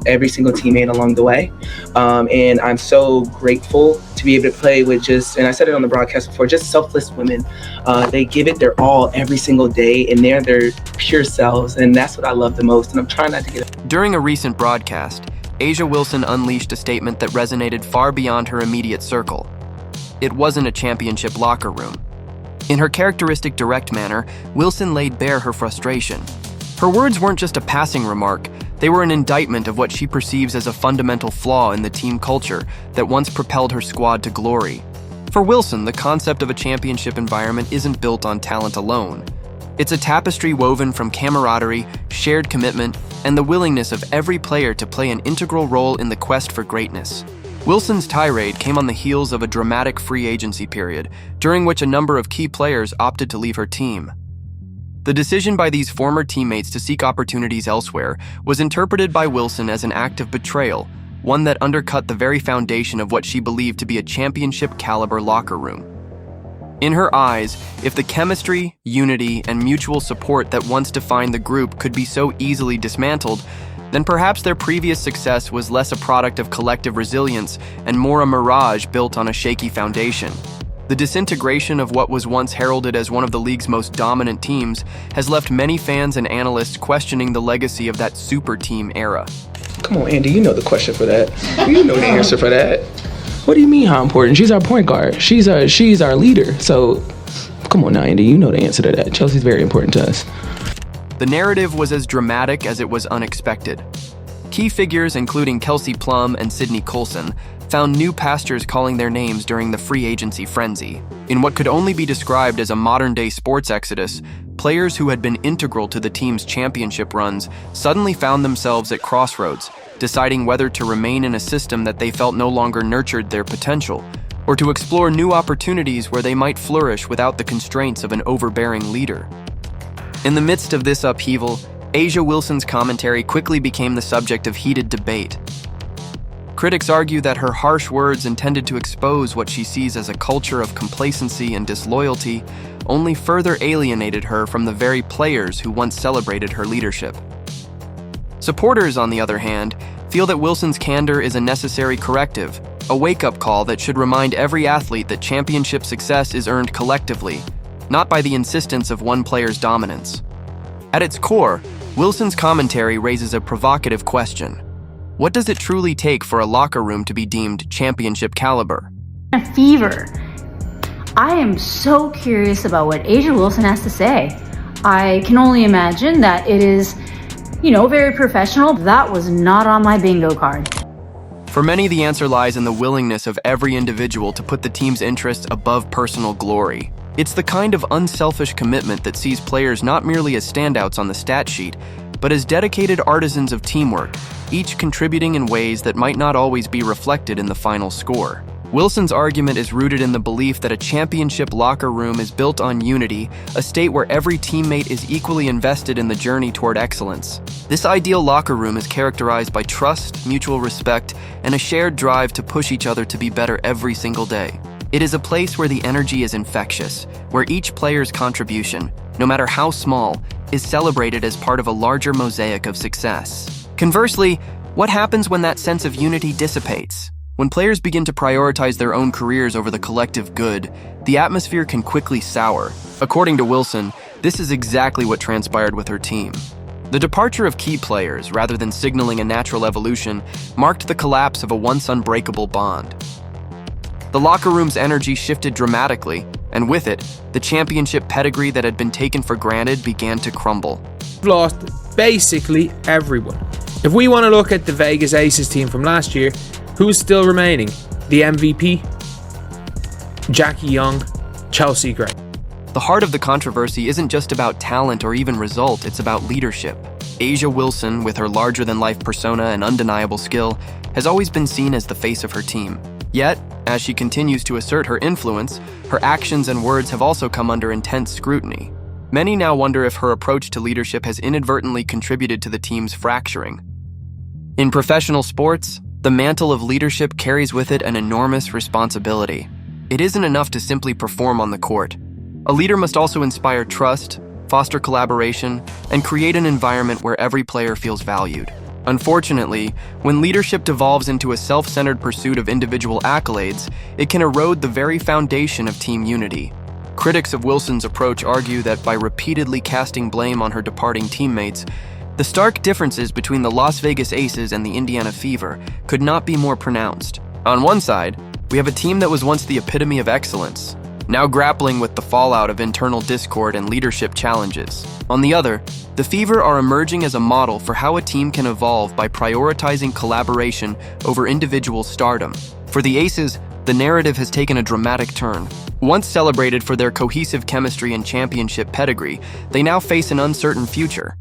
every single teammate along the way. And I'm so grateful to be able to play with and I said it on the broadcast before, just selfless women. They give it their all every single day, and they're their pure selves, and that's what I love the most, and I'm trying not to get it. During a recent broadcast, A'ja Wilson unleashed a statement that resonated far beyond her immediate circle. It wasn't a championship locker room. In her characteristic direct manner, Wilson laid bare her frustration. Her words weren't just a passing remark, they were an indictment of what she perceives as a fundamental flaw in the team culture that once propelled her squad to glory. For Wilson, the concept of a championship environment isn't built on talent alone. It's a tapestry woven from camaraderie, shared commitment, and the willingness of every player to play an integral role in the quest for greatness. Wilson's tirade came on the heels of a dramatic free agency period, during which a number of key players opted to leave her team. The decision by these former teammates to seek opportunities elsewhere was interpreted by Wilson as an act of betrayal, one that undercut the very foundation of what she believed to be a championship-caliber locker room. In her eyes, if the chemistry, unity, and mutual support that once defined the group could be so easily dismantled, then perhaps their previous success was less a product of collective resilience and more a mirage built on a shaky foundation. The disintegration of what was once heralded as one of the league's most dominant teams has left many fans and analysts questioning the legacy of that super team era. Come on, Andy, you know the question for that. You know the answer for that. What do you mean how important? She's our point guard. She's our leader. So come on now, Andy, you know the answer to that. Chelsea's very important to us. The narrative was as dramatic as it was unexpected. Key figures, including Kelsey Plum and Sydney Colson, found new pastures calling their names during the free agency frenzy. In what could only be described as a modern-day sports exodus, players who had been integral to the team's championship runs suddenly found themselves at crossroads, deciding whether to remain in a system that they felt no longer nurtured their potential, or to explore new opportunities where they might flourish without the constraints of an overbearing leader. In the midst of this upheaval, A'ja Wilson's commentary quickly became the subject of heated debate. Critics argue that her harsh words intended to expose what she sees as a culture of complacency and disloyalty only further alienated her from the very players who once celebrated her leadership. Supporters, on the other hand, feel that Wilson's candor is a necessary corrective, a wake-up call that should remind every athlete that championship success is earned collectively, not by the insistence of one player's dominance. At its core, Wilson's commentary raises a provocative question. What does it truly take for a locker room to be deemed championship caliber? A fever. I am so curious about what Angel Wilson has to say. I can only imagine that it is, very professional. That was not on my bingo card. For many, the answer lies in the willingness of every individual to put the team's interests above personal glory. It's the kind of unselfish commitment that sees players not merely as standouts on the stat sheet, but as dedicated artisans of teamwork, each contributing in ways that might not always be reflected in the final score. Wilson's argument is rooted in the belief that a championship locker room is built on unity, a state where every teammate is equally invested in the journey toward excellence. This ideal locker room is characterized by trust, mutual respect, and a shared drive to push each other to be better every single day. It is a place where the energy is infectious, where each player's contribution, no matter how small, is celebrated as part of a larger mosaic of success. Conversely, what happens when that sense of unity dissipates? When players begin to prioritize their own careers over the collective good, the atmosphere can quickly sour. According to Wilson, this is exactly what transpired with her team. The departure of key players, rather than signaling a natural evolution, marked the collapse of a once unbreakable bond. The locker room's energy shifted dramatically, and with it, the championship pedigree that had been taken for granted began to crumble. We've lost basically everyone. If we want to look at the Vegas Aces team from last year, who's still remaining? The MVP? Jackie Young, Chelsea Gray. The heart of the controversy isn't just about talent or even result, it's about leadership. A'ja Wilson, with her larger-than-life persona and undeniable skill, has always been seen as the face of her team. Yet, as she continues to assert her influence, her actions and words have also come under intense scrutiny. Many now wonder if her approach to leadership has inadvertently contributed to the team's fracturing. In professional sports, the mantle of leadership carries with it an enormous responsibility. It isn't enough to simply perform on the court. A leader must also inspire trust, foster collaboration, and create an environment where every player feels valued. Unfortunately, when leadership devolves into a self-centered pursuit of individual accolades, it can erode the very foundation of team unity. Critics of Wilson's approach argue that by repeatedly casting blame on her departing teammates, the stark differences between the Las Vegas Aces and the Indiana Fever could not be more pronounced. On one side, we have a team that was once the epitome of excellence, now grappling with the fallout of internal discord and leadership challenges. On the other, the Fever are emerging as a model for how a team can evolve by prioritizing collaboration over individual stardom. For the Aces, the narrative has taken a dramatic turn. Once celebrated for their cohesive chemistry and championship pedigree, they now face an uncertain future.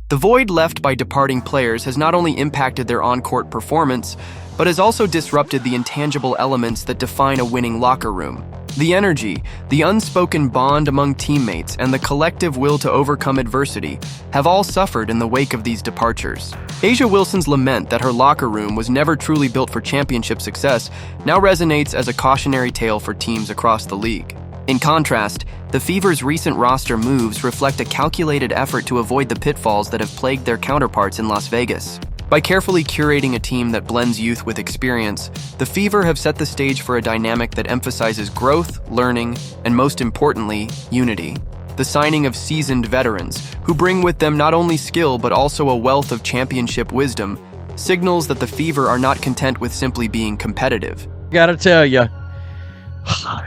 The void left by departing players has not only impacted their on-court performance, but has also disrupted the intangible elements that define a winning locker room. The energy, the unspoken bond among teammates, and the collective will to overcome adversity have all suffered in the wake of these departures. A'ja Wilson's lament that her locker room was never truly built for championship success now resonates as a cautionary tale for teams across the league. In contrast, the Fever's recent roster moves reflect a calculated effort to avoid the pitfalls that have plagued their counterparts in Las Vegas. By carefully curating a team that blends youth with experience, the Fever have set the stage for a dynamic that emphasizes growth, learning, and most importantly, unity. The signing of seasoned veterans, who bring with them not only skill but also a wealth of championship wisdom, signals that the Fever are not content with simply being competitive. Gotta tell you,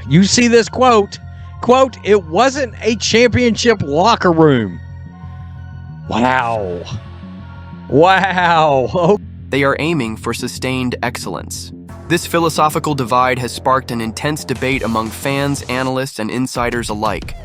you see this quote, it wasn't a championship locker room. Wow. They are aiming for sustained excellence. This philosophical divide has sparked an intense debate among fans, analysts, and insiders alike.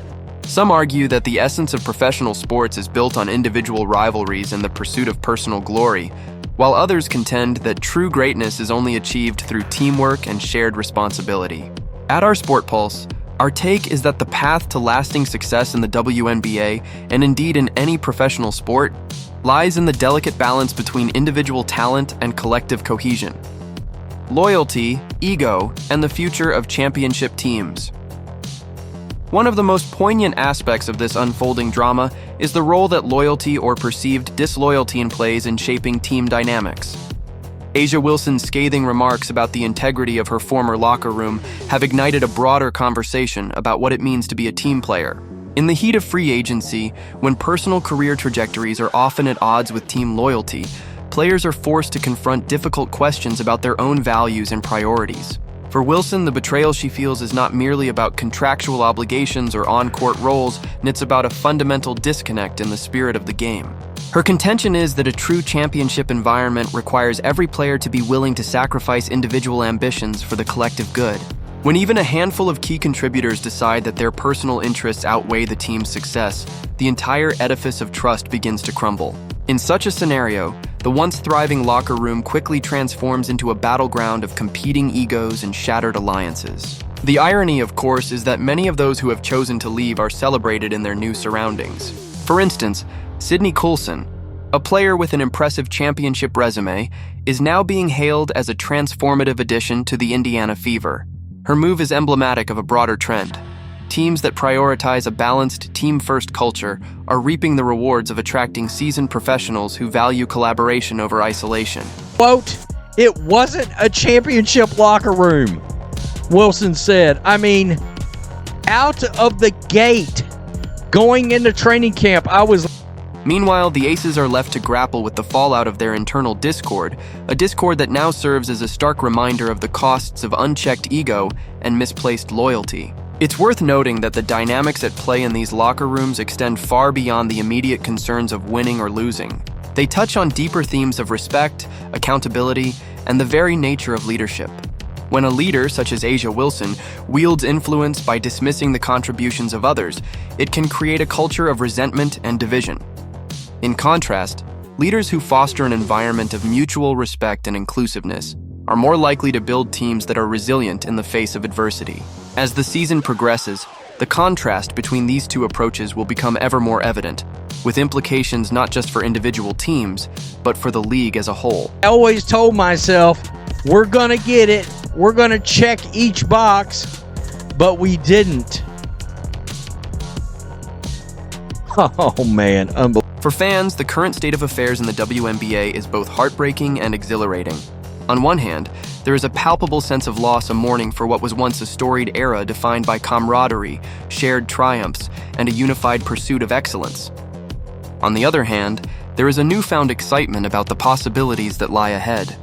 Some argue that the essence of professional sports is built on individual rivalries and the pursuit of personal glory, while others contend that true greatness is only achieved through teamwork and shared responsibility. At our Sport Pulse, our take is that the path to lasting success in the WNBA, and indeed in any professional sport, lies in the delicate balance between individual talent and collective cohesion, loyalty, ego, and the future of championship teams. One of the most poignant aspects of this unfolding drama is the role that loyalty or perceived disloyalty plays in shaping team dynamics. A'ja Wilson's scathing remarks about the integrity of her former locker room have ignited a broader conversation about what it means to be a team player. In the heat of free agency, when personal career trajectories are often at odds with team loyalty, players are forced to confront difficult questions about their own values and priorities. For Wilson, the betrayal she feels is not merely about contractual obligations or on-court roles, and it's about a fundamental disconnect in the spirit of the game. Her contention is that a true championship environment requires every player to be willing to sacrifice individual ambitions for the collective good. When even a handful of key contributors decide that their personal interests outweigh the team's success, the entire edifice of trust begins to crumble. In such a scenario, the once thriving locker room quickly transforms into a battleground of competing egos and shattered alliances. The irony, of course, is that many of those who have chosen to leave are celebrated in their new surroundings. For instance, Sydney Coulson, a player with an impressive championship resume, is now being hailed as a transformative addition to the Indiana Fever. Her move is emblematic of a broader trend. Teams that prioritize a balanced, team-first culture are reaping the rewards of attracting seasoned professionals who value collaboration over isolation. Quote, it wasn't a championship locker room, Wilson said. I mean, out of the gate, going into training camp, Meanwhile, the Aces are left to grapple with the fallout of their internal discord, a discord that now serves as a stark reminder of the costs of unchecked ego and misplaced loyalty. It's worth noting that the dynamics at play in these locker rooms extend far beyond the immediate concerns of winning or losing. They touch on deeper themes of respect, accountability, and the very nature of leadership. When a leader, such as A'ja Wilson, wields influence by dismissing the contributions of others, it can create a culture of resentment and division. In contrast, leaders who foster an environment of mutual respect and inclusiveness are more likely to build teams that are resilient in the face of adversity. As the season progresses, the contrast between these two approaches will become ever more evident, with implications not just for individual teams, but for the league as a whole. I always told myself, we're gonna get it, we're gonna check each box, but we didn't. Oh man, unbelievable. For fans, the current state of affairs in the WNBA is both heartbreaking and exhilarating. On one hand, there is a palpable sense of loss and mourning for what was once a storied era defined by camaraderie, shared triumphs, and a unified pursuit of excellence. On the other hand, there is a newfound excitement about the possibilities that lie ahead.